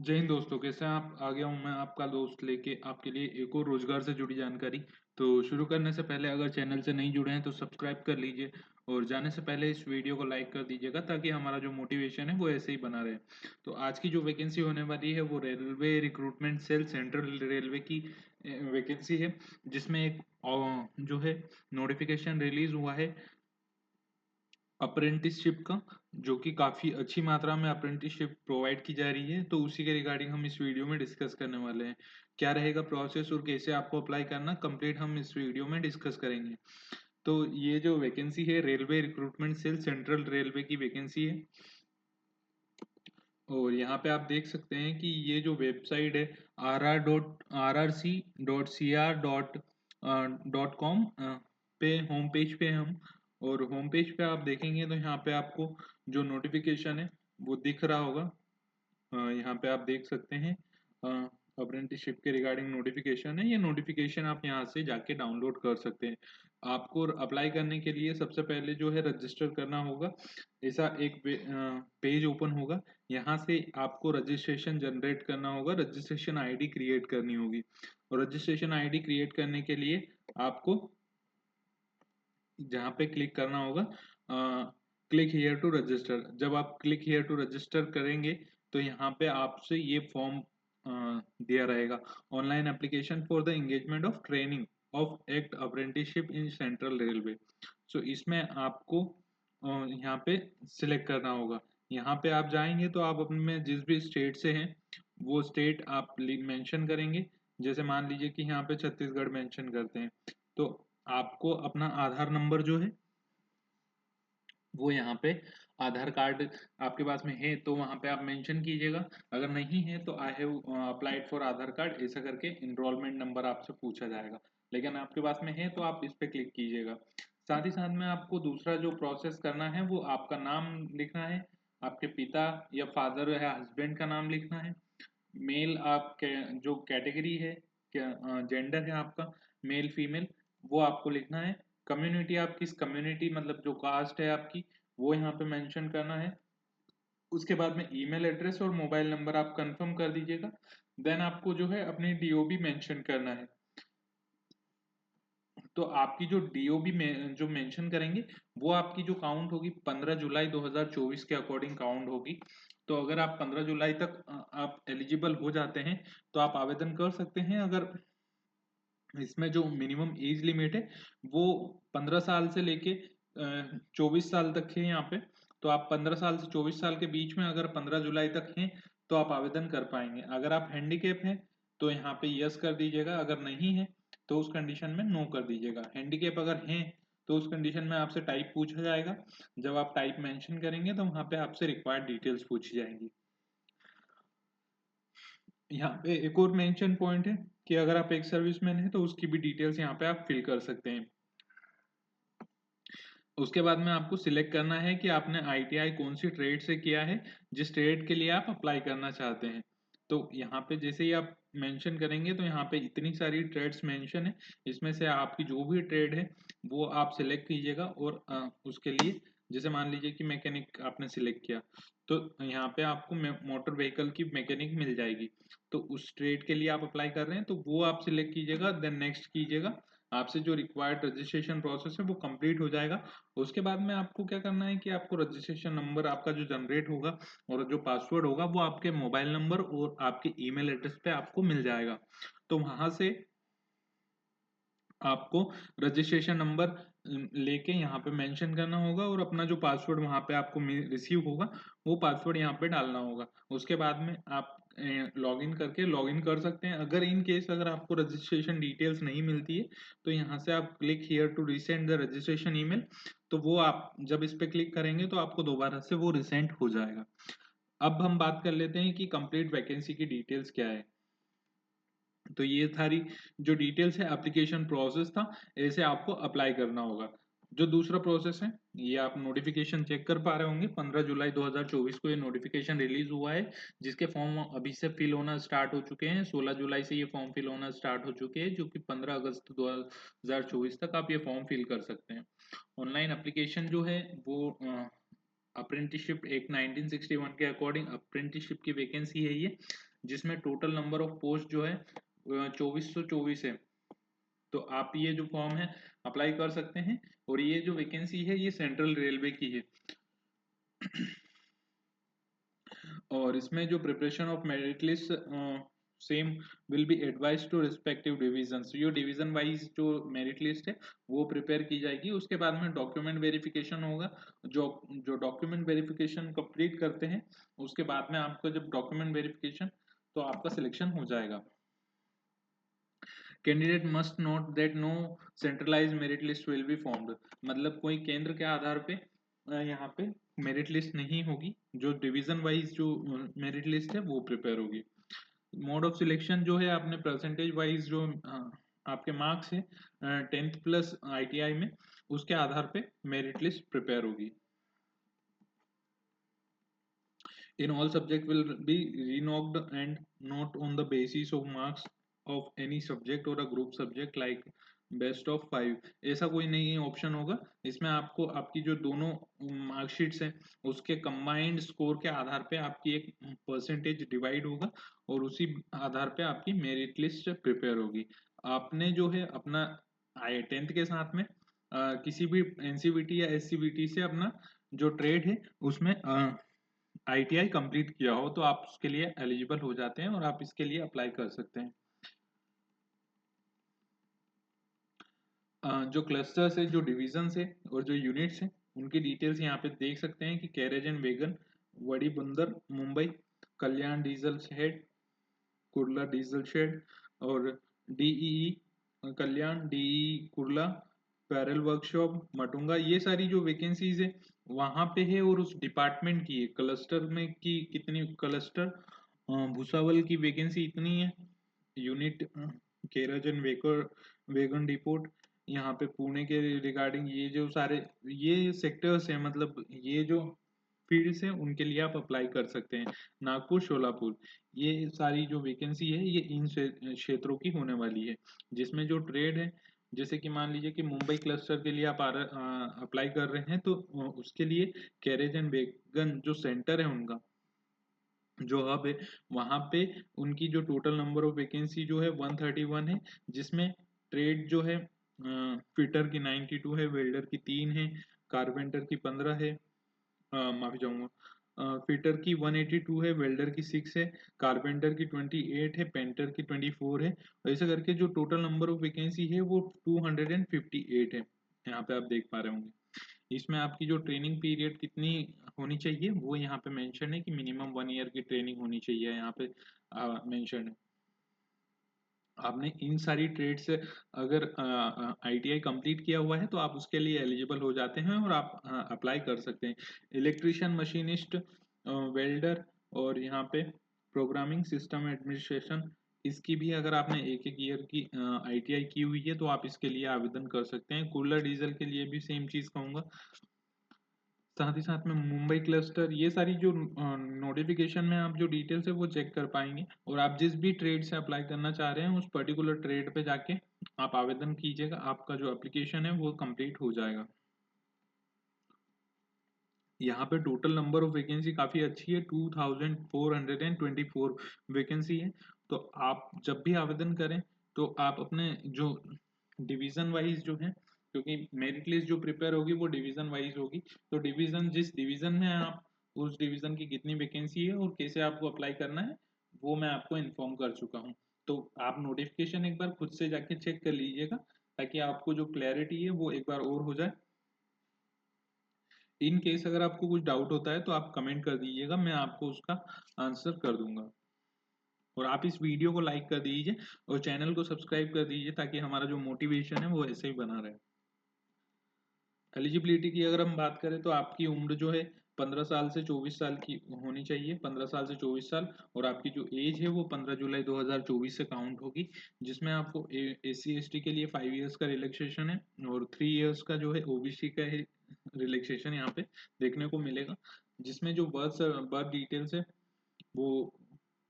जय हिंद दोस्तों, कैसे हैं आप? आ गया हूँ मैं आपका दोस्त लेके आपके लिए एक और रोजगार से जुड़ी जानकारी। तो शुरू करने से पहले अगर चैनल से नहीं जुड़े हैं तो सब्सक्राइब कर लीजिए और जाने से पहले इस वीडियो को लाइक कर दीजिएगा ताकि हमारा जो मोटिवेशन है वो ऐसे ही बना रहे। तो आज की जो वैकेंसी होने वाली है वो railway recruitment cell central railway की वैकेंसी है, जिसमें एक जो है नोटिफिकेशन रिलीज हुआ है अप्रेंटिसशिप का, जो कि काफ़ी अच्छी मात्रा में अप्रेंटिसशिप प्रोवाइड की जा रही है। तो उसी के रिगार्डिंग हम इस वीडियो में डिस्कस करने वाले हैं। क्या रहेगा प्रोसेस और कैसे आपको अप्लाई करना, कंप्लीट हम इस वीडियो में डिस्कस करेंगे। तो ये जो वैकेंसी है railway recruitment cell central railway की वैकेंसी है। और यहाँ पे आप देख सकते हैं कि ये जो वेबसाइट है rr.cr.com पे होम पेज पे हम, और होम पेज पे आप देखेंगे तो यहाँ पे आपको जो नोटिफिकेशन है वो दिख रहा होगा। यहाँ पे आप देख सकते हैं अप्रेंटिसशिप के रिगार्डिंग नोटिफिकेशन है। ये नोटिफिकेशन आप यहाँ से जाके डाउनलोड कर सकते हैं। आपको अप्लाई करने के लिए सबसे पहले जो है रजिस्टर करना होगा। ऐसा एक पेज ओपन होगा, यहाँ से आपको रजिस्ट्रेशन जनरेट करना होगा, रजिस्ट्रेशन आईडी क्रिएट करनी होगी। और रजिस्ट्रेशन आईडी क्रिएट करने के लिए आपको जहाँ पे क्लिक करना होगा क्लिक हियर टू रजिस्टर। जब आप क्लिक हियर टू रजिस्टर करेंगे तो यहाँ पे आपसे ये फॉर्म दिया रहेगा, online application for the engagement of training of act apprenticeship in central railway. So इसमें आपको यहाँ पे सिलेक्ट करना होगा। यहाँ पे आप जाएंगे तो आप अपने में जिस भी स्टेट से हैं वो स्टेट आप मेंशन करेंगे। जैसे मान लीजिए कि यहाँ पे छत्तीसगढ़ मेंशन करते हैं, तो आपको अपना आधार नंबर जो है वो यहाँ पे आधार कार्ड आपके पास में है तो वहाँ पे आप मेंशन कीजिएगा। अगर नहीं है तो I have applied for Aadhaar card ऐसा करके इनरोलमेंट नंबर आपसे पूछा जाएगा। लेकिन आपके पास में है तो आप इस पे क्लिक कीजिएगा। साथ ही साथ में आपको दूसरा जो प्रोसेस करना है वो आपका नाम लिखना है, आपके पिता या फादर या हस्बैंड का नाम लिखना है, मेल जो कैटेगरी है, जेंडर है आपका, मेल फीमेल, वो आपको लिखना है। कम्युनिटी आप किस कम्युनिटी मतलब जो कास्ट है आपकी वो यहाँ पे मेंशन करना है। उसके बाद में ईमेल एड्रेस और मोबाइल नंबर आप कंफर्म कर दीजिएगा। देन आपको जो है अपनी डीओबी मेंशन करना है। तो आपकी जो डीओबी में जो मेंशन करेंगे वो आपकी जो काउंट होगी 15 जुलाई 2024 के अकॉर्डिंग काउंट होगी। तो अगर आप 15 जुलाई तक आप एलिजिबल हो जाते हैं तो आप आवेदन कर सकते हैं। अगर इसमें जो मिनिमम एज लिमिट है वो 15 साल से लेके 24 साल तक है यहाँ पे। तो आप 15 साल से 24 साल के बीच में अगर 15 जुलाई तक हैं तो आप आवेदन कर पाएंगे। अगर आप हैंडीकैप हैं तो यहाँ पे यस कर दीजिएगा, अगर नहीं है तो उस कंडीशन में नो कर दीजिएगा। हैंडीकैप अगर हैं तो उस कंडीशन में आपसे टाइप पूछा जाएगा। जब आप टाइप मेंशन करेंगे तो वहाँ पे आपसे रिक्वायर्ड डिटेल्स पूछी जाएंगी। यहाँ पे एक और मेंशन पॉइंट है कि अगर आप एक सर्विसमैन हैं तो उसकी भी डिटेल्स यहाँ पे आप फिल कर सकते हैं। उसके बाद में आपको सिलेक्ट करना है कि आपने आईटीआई कौन सी ट्रेड से किया है, जिस ट्रेड के लिए आप अप्लाई करना चाहते हैं। तो यहाँ पे जैसे ही आप मेंशन करेंगे तो यहाँ पे इतनी सारी ट्रेड्स मेंशन है, इसमें से आपकी जो भी ट्रेड है वो आप सिलेक्ट कीजिएगा। और उसके लिए जैसे मान लीजिए कि मैकेनिक आपने सिलेक्ट किया तो यहाँ पे आपको मोटर व्हीकल की मैकेनिक मिल जाएगी। तो उस ट्रेड के लिए आप अप्लाई कर रहे हैं तो वो आप सिलेक्ट कीजिएगा, देन नेक्स्ट कीजिएगा। आपसे जो रिक्वायर्ड रजिस्ट्रेशन प्रोसेस है वो कंप्लीट हो जाएगा। उसके बाद में आपको क्या करना है कि आपको रजिस्ट्रेशन नंबर आपका जो जनरेट होगा और जो पासवर्ड होगा वो आपके मोबाइल नंबर और आपके ईमेल एड्रेस पे आपको मिल जाएगा। तो वहां से आपको रजिस्ट्रेशन नंबर लेके यहाँ पे मेंशन करना होगा और अपना जो पासवर्ड वहाँ पे आपको रिसीव होगा वो पासवर्ड यहाँ पे डालना होगा। उसके बाद में आप लॉगिन करके लॉगिन कर सकते हैं। अगर इन केस अगर आपको रजिस्ट्रेशन डिटेल्स नहीं मिलती है तो यहाँ से आप click here to resend the registration email, तो वो आप जब इस पे क्लिक करेंगे तो आपको दोबारा से वो रिसेंड हो जाएगा। अब हम बात कर लेते हैं कि कंप्लीट वैकेंसी की डिटेल्स क्या है। तो ये सारी जो डिटेल्स है एप्लीकेशन प्रोसेस था, ऐसे आपको अप्लाई करना होगा। जो दूसरा प्रोसेस है ये आप नोटिफिकेशन चेक कर पा रहे होंगे, 15 जुलाई 2024 को ये नोटिफिकेशन रिलीज हुआ है, जिसके फॉर्म अभी से फिल होना स्टार्ट हो चुके हैं। 16 जुलाई से ये फॉर्म फिल होना स्टार्ट हो चुके हैं, जो कि 15 अगस्त 2024 तक आप ये फॉर्म फिल कर सकते हैं। ऑनलाइन एप्लीकेशन जो है वो अप्रेंटिसशिप एक्ट 1961 के अकॉर्डिंग अप्रेंटिसशिप की वैकेंसी है ये। जिसमें टोटल नंबर ऑफ पोस्ट जो है 2424 है। तो आप ये जो फॉर्म है अप्लाई कर सकते हैं। और ये जो वैकेंसी है ये सेंट्रल रेलवे की है। और इसमें जो preparation of merit list same will be advise to respective division. जो डिवीजन वाइज जो मेरिट लिस्ट है वो प्रिपेयर की जाएगी। उसके बाद में डॉक्यूमेंट वेरिफिकेशन होगा। जो जो डॉक्यूमेंट वेरिफिकेशन कंप्लीट करते हैं उसके बाद में आपका जब डॉक्यूमेंट वेरिफिकेशन तो आपका सिलेक्शन हो जाएगा। Candidate must note that no centralise merit list will be formed. मतलब कोई केंद्र के आधार पे यहाँ पे मेरिट लिस्ट नहीं होगी। जो डिवीजन वाइज जो मेरिट लिस्ट है वो प्रिपेयर होगी। मोड ऑफ सिलेक्शन जो है आपने परसेंटेज वाइज जो आपके मार्क्स है 10th प्लस ITI में उसके आधार पे मेरिट लिस्ट प्रिपेयर होगी। In all subject will be renowned and not on the basis of marks of any subject or a group subject like best of 5। ऐसा कोई नहीं ऑप्शन होगा। इसमें आपको आपकी जो दोनों मार्कशीट्स हैं उसके कंबाइंड स्कोर के आधार पे आपकी एक परसेंटेज डिवाइड होगा और उसी आधार पे आपकी मेरिट लिस्ट प्रिपेयर होगी। आपने जो है अपना 10th के साथ में किसी भी NCVT या SCVT से अपना जो ट्रेड है उसमें ITI कंप्लीट किया हो तो आप उसके लिए एलिजिबल हो जाते हैं और आप इसके लिए अप्लाई कर सकते हैं। जो क्लस्टर्स है, जो डिविजन्स है और जो यूनिट्स हैं उनकी डिटेल्स यहाँ पे देख सकते हैं कि carriage and wagon, Wadi Bandar Mumbai, Kalyan diesel shed, Kurla diesel shed और DEE Kalyan, DEE Kurla, Parel workshop Matunga, ये सारी जो वैकेंसीज है वहां पे है। और उस डिपार्टमेंट की है क्लस्टर में की कितनी क्लस्टर भूसावल की वैकेंसी इतनी है। यूनिट केराजन वेकर वेगन डिपोट यहाँ पे पुणे के रिगार्डिंग ये जो सारे ये सेक्टर्स हैं मतलब ये जो फील्ड्स हैं उनके लिए आप अप्लाई कर सकते हैं। नागपुर शोलापुर ये सारी जो वैकेंसी है ये इन क्षेत्रों की होने वाली है। जिसमें जो ट्रेड है जैसे कि मान लीजिए कि मुंबई क्लस्टर के लिए आप अप्लाई कर रहे हैं तो उसके लिए कैरेज एंड वेगन जो सेंटर है उनका जो हब है वहां पे उनकी जो टोटल नंबर ऑफ वैकेंसी जो है 131 है। जिसमें ट्रेड जो है फिटर की 92 है, वेल्डर की 3 है, कारपेंटर की 15 है, माफी चाहूंगा फिटर की 182 है, वेल्डर की 6 है, कारपेंटर की 28 है, पेंटर की 24 है। ऐसे करके जो टोटल नंबर ऑफ वैकेंसी है वो 258 है। यहाँ पे आप देख पा रहे होंगे। इसमें आपकी जो ट्रेनिंग पीरियड कितनी होनी चाहिए वो यहाँ पे मेंशन है कि मिनिमम 1 ईयर की ट्रेनिंग होनी चाहिए। यहाँ पे मेंशन है। आपने इन सारी ट्रेड से अगर ITI कंप्लीट किया हुआ है तो आप उसके लिए एलिजिबल हो जाते हैं और आप अप्लाई कर सकते हैं। इलेक्ट्रिशियन, मशीनिस्ट, वेल्डर और यहाँ पे प्रोग्रामिंग सिस्टम एडमिनिस्ट्रेशन इसकी भी अगर आपने एक एक ईयर की ITI की हुई है तो आप इसके लिए आवेदन कर सकते हैं। कूलर डीजल के लिए भी सेम चीज कहूंगा। साथ ही साथ में मुंबई क्लस्टर ये सारी जो नोटिफिकेशन में आप जो डिटेल्स है वो चेक कर पाएंगे। और आप जिस भी ट्रेड से अप्लाई करना चाह रहे हैं उस पर्टिकुलर ट्रेड पे जाके आप आवेदन कीजिएगा। आपका जो एप्लीकेशन है वो कंप्लीट हो जाएगा। यहाँ पे टोटल नंबर ऑफ वैकेंसी काफी अच्छी है, 2424 वैकेंसी है। तो आप जब भी आवेदन करें तो आप अपने जो डिवीजन वाइज जो है क्योंकि मेरिट लिस्ट जो प्रिपेयर होगी वो डिवीजन वाइज होगी। तो डिवीजन जिस डिवीजन में आप उस डिवीजन की कितनी वैकेंसी है और कैसे आपको अप्लाई करना है वो मैं आपको इन्फॉर्म कर चुका हूँ। तो आप नोटिफिकेशन एक बार खुद से जाके चेक कर लीजिएगा ताकि आपको जो क्लैरिटी है वो एक बार और हो जाए। इन केस अगर आपको कुछ डाउट होता है तो आप कमेंट कर दीजिएगा, मैं आपको उसका आंसर कर दूंगा। और आप इस वीडियो को लाइक कर दीजिए और चैनल को सब्सक्राइब कर दीजिए ताकि हमारा जो मोटिवेशन है वो ऐसे ही बना रहे। एलिजिबिलिटी की अगर हम बात करें तो आपकी उम्र जो है 15 साल से 24 साल की होनी चाहिए, 15 साल से 24 साल। और आपकी जो एज है वो 15 जुलाई 2024 से काउंट होगी। जिसमें आपको SC ST के लिए 5 इयर्स का रिलैक्सेशन है और 3 इयर्स का जो है OBC का है रिलैक्सेशन यहाँ पे देखने को मिलेगा। जिसमें जो बर्थ डिटेल्स है वो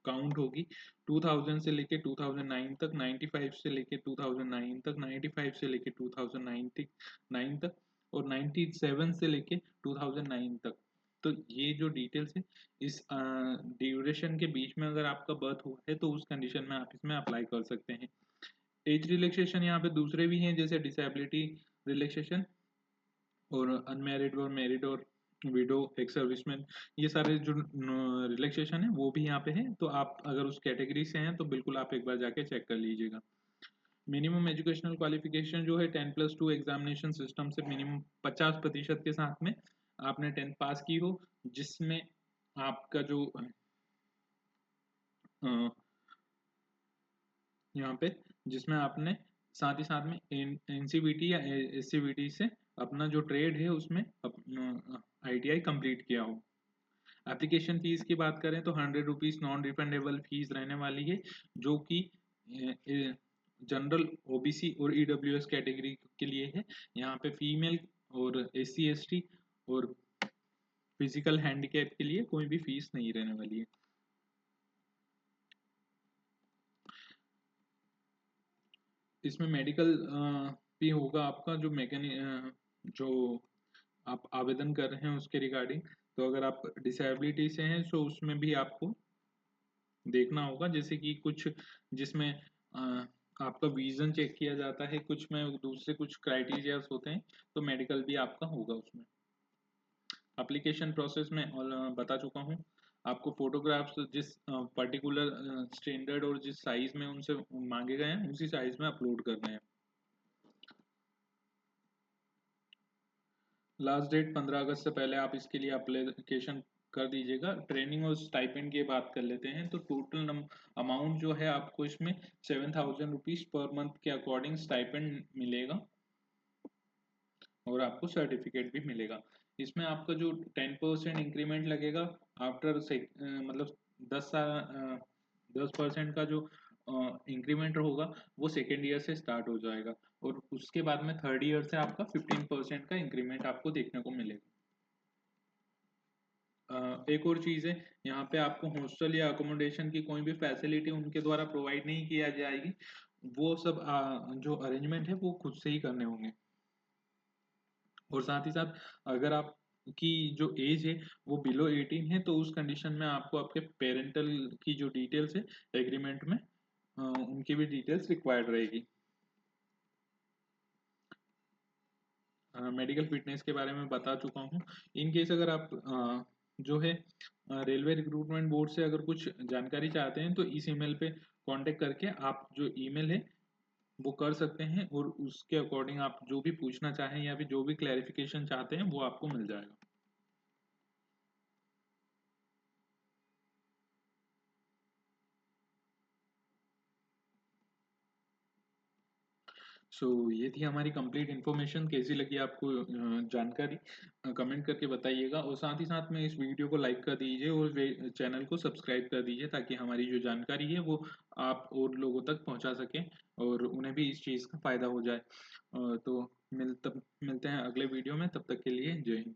काउंट होगी 2000 से लेके 2009 तक, 95 से लेके 2009 तक, 95 से लेके 2009 तक और 97 से लेके 2009 तक। तो ये जो डिटेल्स है इस ड्यूरेशन के बीच में अगर आपका बर्थ हुआ है तो उस कंडीशन में आप इसमें अप्लाई कर सकते हैं। एज रिलैक्सेशन यहाँ पे दूसरे भी हैं, जैसे डिसेबिलिटी रिलैक्सेशन और अनमैरिड और मैरिड और विडो, एक्स सर्विसमैन, ये सारे जो रिलैक्सेशन है वो भी यहाँ पे है। तो आप अगर उस कैटेगरी से हैं तो बिल्कुल आप एक बार जाके चेक कर लीजिएगा। मिनिमम एजुकेशनल क्वालिफिकेशन जो है 10+2 एग्जामिनेशन सिस्टम से मिनिमम 50% के साथ में आपने 10th पास की हो, जिसमें आपका जो यहाँ पे जिसमें आपने साथ ही साथ में एनसीवीटी या एससीवीटी से अपना जो ट्रेड है उसमें आईटीआई कंप्लीट किया हो। एप्लीकेशन फीस की बात करें तो 100 रुपीज़ नॉन रिफंडेबल फीस रहने वाली है, जो कि जनरल, ओबीसी और ईडब्ल्यूएस कैटेगरी के लिए है। यहाँ पे फीमेल और एससी एसटी और फिजिकल हैंडीकैप के लिए कोई भी फीस नहीं रहने वाली है। इसमें मेडिकल भी होगा आपका, जो जो आप आवेदन कर रहे हैं उसके रिगार्डिंग। तो अगर आप डिसेबिलिटी से हैं तो उसमें भी आपको देखना होगा, जैसे कि कुछ जिसमें आपका विजन चेक किया जाता है, कुछ में दूसरे कुछ क्राइटेरियाज होते हैं, तो मेडिकल भी आपका होगा उसमें। एप्लीकेशन प्रोसेस में बता चुका हूँ आपको। फोटोग्राफ्स जिस पर्टिकुलर स्टैंडर्ड और जिस साइज में उनसे मांगे गए हैं उसी साइज में अपलोड करने हैं। लास्ट डेट 15 अगस्त से पहले आप इसके लिए एप्लीकेशन कर दीजिएगा। ट्रेनिंग और स्टाइपेंड की बात कर लेते हैं तो टोटल अमाउंट जो है आपको इसमें 7,000 रुपीज़ पर मंथ के अकॉर्डिंग स्टाइपेंड मिलेगा और आपको सर्टिफिकेट भी मिलेगा। इसमें आपका जो 10% इंक्रीमेंट लगेगा आफ्टर मतलब 10% का जो इंक्रीमेंट होगा वो सेकेंड ईयर से स्टार्ट हो जाएगा, और उसके बाद में थर्ड ईयर से आपका 15% का इंक्रीमेंट आपको देखने को मिलेगा। एक और चीज़ है, यहाँ पे आपको हॉस्टल या अकोमोडेशन की कोई भी फैसिलिटी उनके द्वारा प्रोवाइड नहीं किया जाएगी। वो सब जो अरेंजमेंट है वो खुद से ही करने होंगे। और साथ ही साथ अगर आप की जो एज है वो बिलो 18 है तो उस कंडीशन में आपको आपके पेरेंटल की जो डिटेल्स है एग्रीमेंट में उनकी भी डिटेल्स रिक्वायर्ड रहेगी। मेडिकल फिटनेस के बारे में बता चुका हूँ। इन केस अगर आप जो है रेलवे रिक्रूटमेंट बोर्ड से अगर कुछ जानकारी चाहते हैं तो इस ईमेल पे कांटेक्ट करके आप जो ईमेल है वो कर सकते हैं, और उसके अकॉर्डिंग आप जो भी पूछना चाहें या फिर जो भी क्लैरिफिकेशन चाहते हैं वो आपको मिल जाएगा। सो ये थी हमारी कंप्लीट इन्फॉर्मेशन। कैसी लगी आपको जानकारी, कमेंट करके बताइएगा, और साथ ही साथ में इस वीडियो को लाइक कर दीजिए और चैनल को सब्सक्राइब कर दीजिए ताकि हमारी जो जानकारी है वो आप और लोगों तक पहुंचा सकें और उन्हें भी इस चीज़ का फ़ायदा हो जाए। तो मिलते हैं अगले वीडियो में, तब तक के लिए जय हिंद।